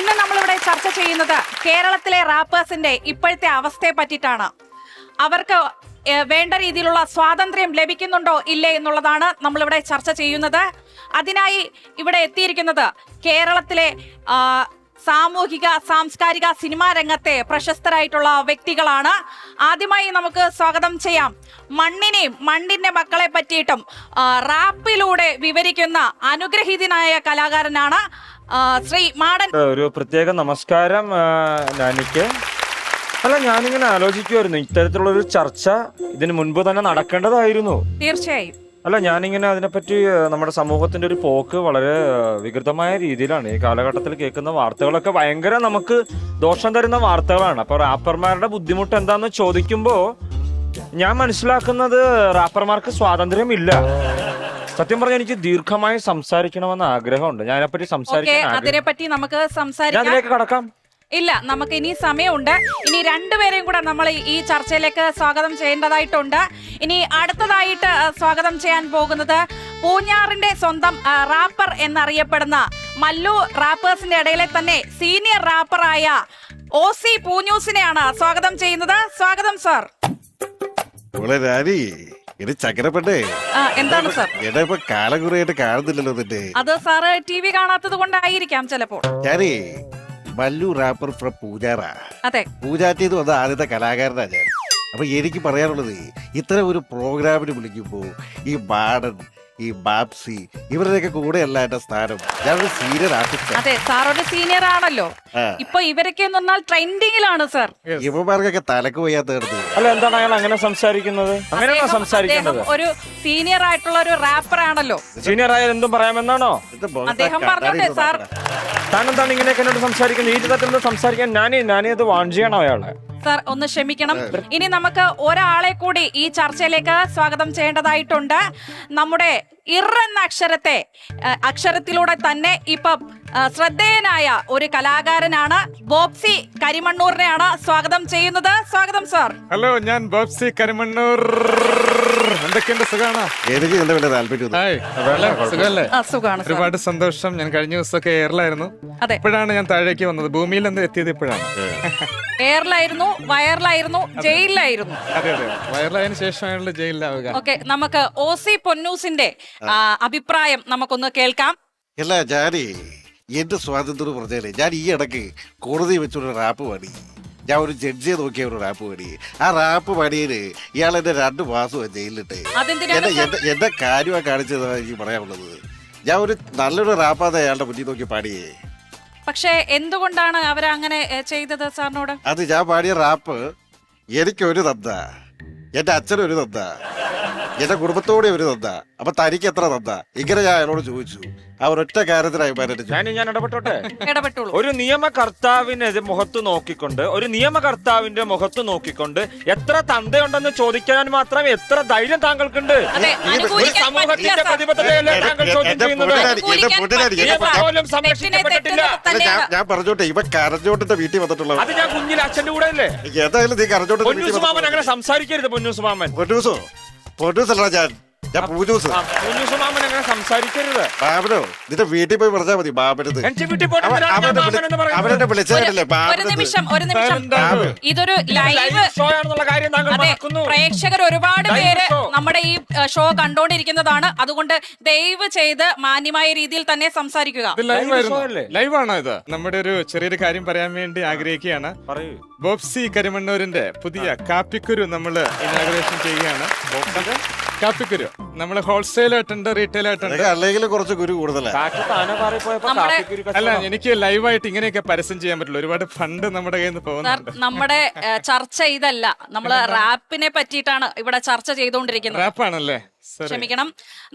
ഇന്ന് നമ്മളിവിടെ ചർച്ച ചെയ്യുന്നത് കേരളത്തിലെ റാപ്പേഴ്സിന്റെ ഇപ്പോഴത്തെ അവസ്ഥയെ പറ്റിയിട്ടാണ്. അവർക്ക് വേണ്ട രീതിയിലുള്ള സ്വാതന്ത്ര്യം ലഭിക്കുന്നുണ്ടോ ഇല്ലേ എന്നുള്ളതാണ് നമ്മളിവിടെ ചർച്ച ചെയ്യുന്നത്. അതിനായി ഇവിടെ എത്തിയിരിക്കുന്നത് കേരളത്തിലെ സാമൂഹിക സാംസ്കാരിക സിനിമാ രംഗത്തെ പ്രശസ്തരായിട്ടുള്ള വ്യക്തികളാണ്. ആദ്യമായി നമുക്ക് സ്വാഗതം ചെയ്യാം മണ്ണിനെയും മണ്ണിന്റെ മക്കളെ പറ്റിയിട്ടും റാപ്പിലൂടെ വിവരിക്കുന്ന അനുഗ്രഹീതനായ കലാകാരനാണ് ശ്രീ മാടൻ. ഒരു പ്രത്യേക നമസ്കാരം നാനിക്ക്. അല്ല, ഞാനിങ്ങനെ ആലോചിക്കുമായിരുന്നു, ഇത്തരത്തിലുള്ളൊരു ചർച്ച ഇതിനു മുൻപ് തന്നെ നടക്കേണ്ടതായിരുന്നു. തീർച്ചയായും. അല്ല, ഞാനിങ്ങനെ അതിനെപ്പറ്റി നമ്മുടെ സമൂഹത്തിന്റെ ഒരു പോക്ക് വളരെ വികൃതമായ രീതിയിലാണ് ഈ കാലഘട്ടത്തിൽ കേൾക്കുന്ന വാർത്തകളൊക്കെ ഭയങ്കര നമുക്ക് ദോഷം തരുന്ന വാർത്തകളാണ്. അപ്പൊ റാപ്പർമാരുടെ ബുദ്ധിമുട്ട് എന്താന്ന് ചോദിക്കുമ്പോ ഞാൻ മനസ്സിലാക്കുന്നത് റാപ്പർമാർക്ക് സ്വാതന്ത്ര്യമില്ല. സത്യം പറഞ്ഞാൽ എനിക്ക് ദീർഘമായി സംസാരിക്കണമെന്ന് ആഗ്രഹമുണ്ട്. ഞാൻ അതിനെപ്പറ്റി സംസാരിക്കാൻ അതിലേക്ക് കടക്കാം. ഇല്ല, നമുക്ക് ഇനി സമയമുണ്ട്. ഇനി രണ്ടുപേരെയും കൂടെ നമ്മൾ ഈ ചർച്ചയിലേക്ക് സ്വാഗതം ചെയ്യേണ്ടതായിട്ടുണ്ട്. ഇനി അടുത്തതായിട്ട് സ്വാഗതം ചെയ്യാൻ പോകുന്നത് പൂഞ്ഞാറിന്റെ സ്വന്തം റാപ്പർ എന്നറിയപ്പെടുന്ന മല്ലു റാപ്പേഴ്സിന്റെ ഇടയിലെ തന്നെ സീനിയർ റാപ്പറായ OC പൂഞ്ഞൂസിനെയാണ് സ്വാഗതം ചെയ്യുന്നത്. സ്വാഗതം സാർ. ചക്കരപ്പെട്ടേ എന്താണ് സാർ? ഇപ്പൊ കാലം കുറയായിട്ട് കാണുന്നില്ലല്ലോ നിന്റെ. അത് സാറ് TV കാണാത്തത് കൊണ്ടായിരിക്കാം ചിലപ്പോൾ. ഞാനേ മല്ലു റാപ്പർ ഫ്രം പൂജാറ. അതെ, പൂജാറ്റിന്ന് വന്ന ആദ്യത്തെ കലാകാരനാ ഞാൻ. അപ്പൊ എനിക്ക് പറയാനുള്ളത്, ഇത്തരം ഒരു പ്രോഗ്രാമിന് വിളിക്കുമ്പോ ഈ മാടൻ, ഈ ബാപ്സി, ഇവരുടെയൊക്കെ കൂടെ അല്ല എന്റെ സ്ഥാനം. ഞാനൊരു സീനിയർ ആർട്ടിസ്റ്റ്. അതെ, സാർ ഒരു സീനിയർ ആണല്ലോ. ഇപ്പൊ ഇവരൊക്കെ എന്ന് പറഞ്ഞാൽ ട്രെൻഡിങ്ങിലാണ് സാർ. ഇവന്മാർക്കൊക്കെ തലക്ക് പോയാത്തത്. അല്ല, എന്താണ് അയാൾ അങ്ങനെ സംസാരിക്കുന്നത്? അങ്ങനെയാണോ സംസാരിക്കേണ്ടത്? ഒരു സീനിയർ ആയിട്ടുള്ള ഒരു റാപ്പർ ആണല്ലോ. സീനിയർ ആയാൽ എന്തും പറയാമെന്നാണോ അദ്ദേഹം പറഞ്ഞോട്ടെ സാർ. താനെന്താണ് ഇങ്ങനെയൊക്കെ എന്നോട് സംസാരിക്കുന്നത്? ഈ തരത്തിൽ സംസാരിക്കാൻ ഞാനേ അത് വാൺ ചെയ്യണോ അയാളെ? സാർ ഒന്ന് ക്ഷമിക്കണം. ഇനി നമുക്ക് ഒരാളെ കൂടി ഈ ചർച്ചയിലേക്ക് സ്വാഗതം ചെയ്യേണ്ടതായിട്ടുണ്ട്. നമ്മുടെ എന്ന അക്ഷരത്തിലൂടെ തന്നെ ഇപ്പം ശ്രദ്ധേയനായ ഒരു കലാകാരനാണ് ബോബ്സി കരിമണ്ണൂരിനെയാണ് സ്വാഗതം ചെയ്യുന്നത്. സ്വാഗതം സാർ. ഹലോ, ഞാൻ ബോബ്സി കരിമണ്ണൂർ. എന്തൊക്കെയുണ്ട്, സുഖാണോ? എനിക്ക് എന്റെ വലിയ താല്പര്യം. സുഖാണ്. ഒരുപാട് സന്തോഷം. ഞാൻ കഴിഞ്ഞ ദിവസമൊക്കെ എയറിലായിരുന്നു. ഇപ്പോഴാണ് ഞാൻ താഴേക്ക് വന്നത്. ഭൂമിയിൽ നിന്ന് എത്തിയത് ഇപ്പോഴാണ്. എയറിലായിരുന്നു, വയറിലായിരുന്നു, ജയിലിലായിരുന്നു. അതെ അതെ, വയറിലായതിനു ശേഷമാണല്ലോ ജയിലിലാവുക. ഓക്കെ, നമുക്ക് OC പൊന്നൂസിന്റെ അഭിപ്രായം നമുക്കൊന്ന് കേൾക്കാം. അല്ല, ഞാനേ എന്റെ സ്വാതന്ത്ര്യം പറഞ്ഞാലേ, ഞാൻ ഈ ഇടയ്ക്ക് കോടതി വെച്ചൊരു റാപ്പ് പാടി. ഞാൻ ഒരു ജഡ്ജിയെ നോക്കിയ ഒരു റാപ്പ് പാടി. ആ റാപ്പ് പാടിയത് ഇയാൾ എന്നെ 2 മാസം ജയിലിലിട്ട്. എന്റെ കാര്യമാണ് കാണിച്ചത് എനിക്ക് പറയാനുള്ളത്. ഞാൻ ഒരു നല്ലൊരു റാപ്പാതെ അയാളുടെ മുന്നിൽ നോക്കി പാടിയേ. പക്ഷേ എന്തുകൊണ്ടാണ് അവരങ്ങനെ ചെയ്തത് സാറിനോട്? അത് ഞാൻ പാടിയ റാപ്പ് എനിക്കൊരു തന്ന, എന്റെ അച്ഛനൊരു തന്ന, എന്റെ കുടുംബത്തോടെ ഒരു തന്ന, അപ്പൊ തനിക്ക് എത്ര തന്ന, ഇങ്ങനെ ഞാൻ അയാളോട് ചോദിച്ചു. ആ ഒരൊറ്റ കാര്യത്തിനായി ഞാൻ ഇടപെട്ടോട്ടെ? ഇടപെട്ടുള്ളൂ. ഒരു നിയമകർത്താവിന്റെ മുഖത്ത് നോക്കിക്കൊണ്ട് എത്ര തന്തയുണ്ടെന്ന് ചോദിക്കാൻ മാത്രം എത്ര ധൈര്യം താങ്കൾക്കുണ്ട്? ഒരു സമൂഹത്തിന്റെ പ്രതിബദ്ധതയല്ലേ താങ്കൾ ചോദ്യം ചെയ്യുന്നത്? സംരക്ഷിക്കപ്പെട്ടിട്ടില്ല. ഞാൻ പറഞ്ഞോട്ടെ, ഇവ കരഞ്ഞോട്ടത്തെ വീട്ടിൽ വന്നിട്ടുള്ളത്. അത് ഞാൻ കുഞ്ഞിലെ അച്ഛന്റെ കൂടെ അല്ലേ? ഏതായാലും നീ കരഞ്ഞോട്ടെ. പൊന്നൂസ് മാമൻ അങ്ങനെ സംസാരിക്കരുത്. പൊന്നൂസ് മാമൻ പൊന്നൂസല്ല, ഞാൻ പൂജൂസ്. പൊന്നൂസ് മാമൻ അങ്ങനെ സംസാരിക്കരുത്. ബാബനോ, നിന്റെ വീട്ടിൽ പോയി പറഞ്ഞാൽ മതി. ബാബനത് അവരെന്നെ വിളിച്ചതല്ലേ? ഒരു നിമിഷം. ഇതൊരു ലൈവ് ഷോ ആണെന്നുള്ള കാര്യം താങ്കൾ മറക്കുന്നു. പ്രേക്ഷകർ ഒരുപാട് പേര് നമ്മുടെ ഈ ഷോ കണ്ടോണ്ടിരിക്കുന്നതാണ്. അതുകൊണ്ട് ദയവ് ചെയ്ത് മാന്യമായ രീതിയിൽ തന്നെ സംസാരിക്കുക. ലൈവാണോ ഇത്? നമ്മുടെ ഒരു ചെറിയൊരു കാര്യം പറയാൻ വേണ്ടി ആഗ്രഹിക്കുകയാണ്. ബോബ്സി കരിമണ്ണൂരിന്റെ പുതിയ കാപ്പിക്കുരു നമ്മൾ ഇനാഗുറേഷൻ ചെയ്യുകയാണ്. കാപ്പിക്കുരു നമ്മള് ഹോൾസെയിൽ ആയിട്ടുണ്ട്, റീറ്റെയിൽ ആയിട്ടുണ്ട്. അല്ലെങ്കിൽ കുറച്ച് കുരു കൂടുതലാണ്. അല്ല, എനിക്ക് ലൈവായിട്ട് ഇങ്ങനെയൊക്കെ പരസ്യം ചെയ്യാൻ പറ്റില്ല. ഒരുപാട് ഫണ്ട് നമ്മുടെ കയ്യിൽ നിന്ന് പോകുന്നുണ്ട്. നമ്മുടെ ചർച്ച ഇതല്ല, നമ്മള് റാപ്പിനെ പറ്റിയിട്ടാണ് ഇവിടെ ചർച്ച ചെയ്തുകൊണ്ടിരിക്കുന്നത്. റാപ്പാണല്ലേ? ക്ഷമിക്കണം.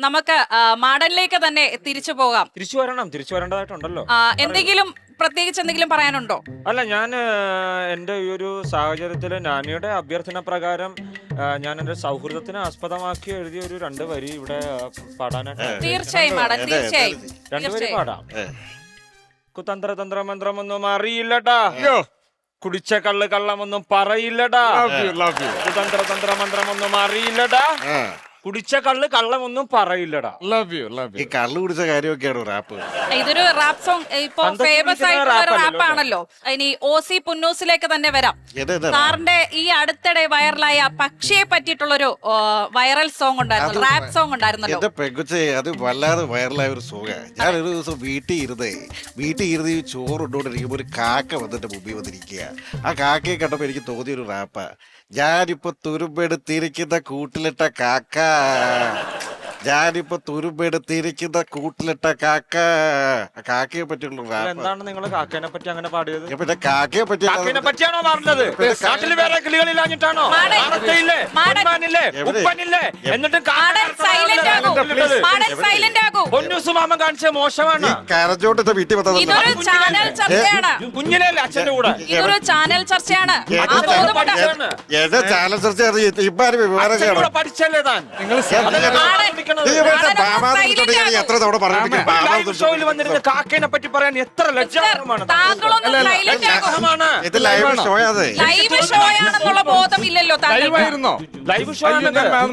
നമുക്ക് മാഡലിലേക്ക് തന്നെ തിരിച്ചു പോകാം. തിരിച്ചു വരേണ്ടതായിട്ടുണ്ടല്ലോ. പ്രത്യേകിച്ച് എന്തെങ്കിലും പറയാനുണ്ടോ? അല്ല, ഞാൻ എൻ്റെ ഈ ഒരു സാഹചര്യത്തിൽ നാനിയുടെ അഭ്യർത്ഥന പ്രകാരം ഞാൻ എൻ്റെ സൗഹൃദത്തിനെ ആസ്പദമാക്കി എഴുതിയ ഒരു 2 വരി ഇവിടെ പാടാനായിട്ട്. തീർച്ചയായും മാഡം, തീർച്ചയായും 2 വരി പാടാം. കുതന്ത്ര തന്ത്ര മന്ത്രമൊന്നും അറിയില്ലടാ, കുടിച്ച കള്ളമൊന്നും പറയില്ലടാ, കുതന്ത്ര തന്ത്ര മന്ത്രമൊന്നും അറിയില്ലടാ, കുടിച്ച കള്ള് കള്ളമൊന്നും പറയില്ലടാ. ലവ് യു ഈ കള്ളു കുടിച്ച കാര്യമൊക്കെയാണോ റാപ്പ്? ഇതൊരു റാപ്പ് സോങ് ഇപ്പൊ പണ്ടൊക്കെ ഫേമസ് വിളിക്കുന്ന ആയിട്ടുള്ള ഒരു rap റാപ്പ് ആണല്ലോ. ഇനി OC പുന്നൂസിലേക്ക് തന്നെ വരാം. എന്താ സാറിന്റെ ഈ അടുത്തിടെ വൈറലായ പക്ഷിയെ പറ്റിയിട്ടുള്ളൊരു വൈറൽ സോങ് ഉണ്ടായിരുന്നു, റാപ്പ് സോങ് ഉണ്ടായിരുന്നല്ലോ. എന്റെ പെങ്കുച്ചെ അത് വല്ലാതെ വൈറലായ ഒരു സുഖ. ഞാൻ ഒരു ദിവസം വീട്ടിൽ ഇരുന്ന് ഈ ചോറ് ഇട്ടുകൊണ്ടിരിക്കുമ്പോൾ ഒരു കാക്ക വന്നിട്ട് മുമ്പിൽ വന്നിരിക്കുക. ആ കാക്കയെ കണ്ടപ്പോൾ എനിക്ക് തോന്നിയൊരു റാപ്പാ. ഞാനിപ്പോ തുരുമ്പെടുത്തിരിക്കുന്ന കൂട്ടിലിട്ട കാക്ക, ഞാനിപ്പോ തുരുമ്പെടുത്തിരിക്കുന്ന കൂട്ടിലിട്ട കാക്ക. ആ കാക്കയെ പറ്റിയുള്ള റാപ്പ്. എന്താണ് നിങ്ങൾ കാക്കേനെ പറ്റി അങ്ങനെ പാടിയത്? പിന്നെ കാക്കയെ പറ്റി കാക്കേനെ പറ്റിയാണോ പറഞ്ഞത്? നാട്ടിൽ വേറെ കിളികളില്ലാഞ്ഞിട്ടാണോ? ആടത്തയില്ലേ? പൊന്മാനില്ലേ? ഉപ്പനില്ലേ? എന്നിട്ട് പൊന്നൂസ് മാമൻ കാണിച്ച മോശമാണ്. കരച്ചോട്ടത്തെ വീട്ടിൽ ഇതൊരു ചാനൽ ചർച്ചയാണ്. കുഞ്ഞിലല്ലേ അച്ഛന്റെ കൂടെ? ഇതൊരു ചാനൽ ചർച്ചയാണ്. എന്റെ ചാനൽ ചർച്ച ഇപ്പാരും വിവരം അച്ഛന്റെ കൂടെ പഠിച്ചല്ലേ താൻ? നിങ്ങൾ എത്ര തവണ പറഞ്ഞു ലൈവ് ഷോയിൽ വന്നിരുന്ന കാക്കേനെ പറ്റി പറയാൻ എത്ര ലജ്ജാകരമാണ്. ഇത് ലൈവ് ഷോ അതെ. ലൈവ് ഷോ ആണെന്നുള്ള ബോധമില്ലല്ലോ ലൈവായിരുന്നോ? ലൈവ് ഷോ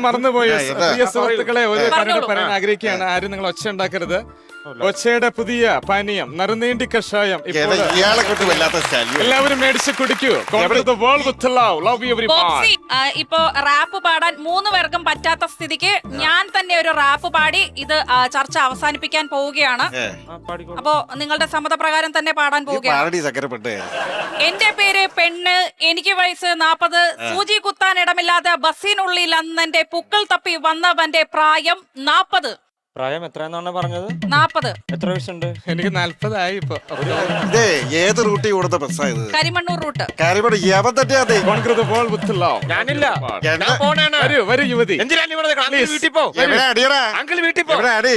മറന്നുപോയ പ്രിയ സുഹൃത്തുക്കളെ ഒരു കാര്യം പറയാൻ ആഗ്രഹിക്കുകയാണ്. ആരും നിങ്ങൾ ഒച്ച ഉണ്ടാക്കരുത്. ഒച്ചയുടെ പുതിയ പാനീയം നറുനീണ്ടി കഷായം ഇപ്പോൾ ഇയാളെ കൊണ്ട് വല്ലാത്ത ശല്യം. എല്ലാവരും മേടിച്ച് കുടിക്കൂ. ബോക്സി, ഇപ്പൊ റാപ്പ് പാടാൻ 3 പേർക്കും പറ്റാത്ത സ്ഥിതിക്ക് ഞാൻ തന്നെ ഒരു റാപ്പ് പാടി ഇത് ചർച്ച അവസാനിപ്പിക്കാൻ പോവുകയാണ്. അപ്പോ നിങ്ങളുടെ സമ്മതപ്രകാരം തന്നെ പാടാൻ പോവുകയാണ്. പാരടി സക്കരപ്പെട്ടെ. എന്റെ പേര് പെണ്ണ്, എനിക്ക് വയസ്സ് 40, സൂചി കുത്താൻ ഇടമില്ലാതെ ബസ്സിനുള്ളിൽ അന്നെന്റെ പുക്കൾ തപ്പി വന്നവന്റെ പ്രായം 40. പ്രായം എത്രയെന്നാണ് പറഞ്ഞത്? 40. എത്ര വയസ്സുണ്ട്? എനിക്ക് 40 ആയി ഇപ്പൊ. ഇതേ ഏത് റൂട്ടിൽ കൊടുത്ത ബസ്സായത്? കരിമണ്ണൂർ റൂട്ട്. കാര്യമാണ് യവൻ തന്നെയാതെ. ഞാനില്ല, ഞാൻ പോണേണ്. വരൂ യുവതി. എന്തിനാണ് ഇവിടെ? വീട്ടിൽ പോ. എവിടെ അടിയടാ? അങ്കിൾ വീട്ടിൽ പോ. എവിടെ അടി?